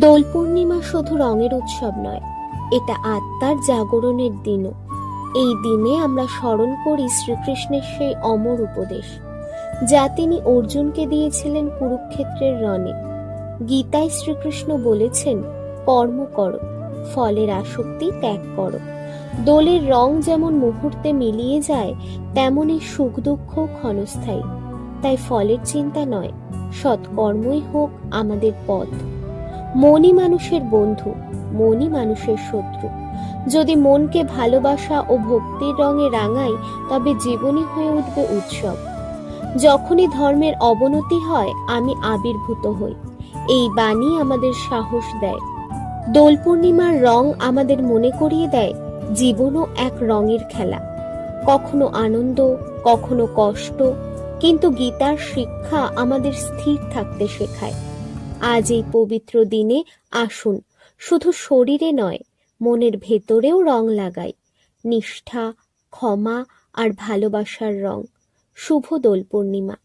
দোল পূর্ণিমা শুধু রঙের উৎসব নয়, এটা আত্মার জাগরণের দিনও। এই দিনে আমরা স্মরণ করি শ্রীকৃষ্ণের সেই অমর উপদেশ, যা তিনি অর্জুনকে দিয়েছিলেন কুরুক্ষেত্রের রণে। গীতায় শ্রীকৃষ্ণ বলেছেন, কর্ম করো, ফলের আসক্তি ত্যাগ করো। দোলের রং যেমন মুহূর্তে মিলিয়ে যায়, তেমনি সুখ দুঃখ ক্ষণস্থায়ী। তাই ফলের চিন্তা নয়, সৎকর্মই হোক আমাদের পথ। মনই মানুষের বন্ধু, মনই মানুষের শত্রু। যদি মনকে ভালোবাসা ও ভক্তির রঙে রাঙাই, তবে জীবনই হয়ে উঠবে উৎসব। যখনই ধর্মের অবনতি হয়, আমি আবির্ভূত হই, এই বাণী আমাদের সাহস দেয়। দোল পূর্ণিমার রং আমাদের মনে করিয়ে দেয়, জীবনও এক রঙের খেলা, কখনো আনন্দ, কখনো কষ্ট, কিন্তু গীতার শিক্ষা আমাদের স্থির থাকতে শেখায়। আজ এই পবিত্র দিনে আসুন, শুধু শরীরে নয়, মনের ভেতরেও রং লাগাই। নিষ্ঠা, ক্ষমা আর ভালোবাসার রং। শুভ দোল পূর্ণিমা।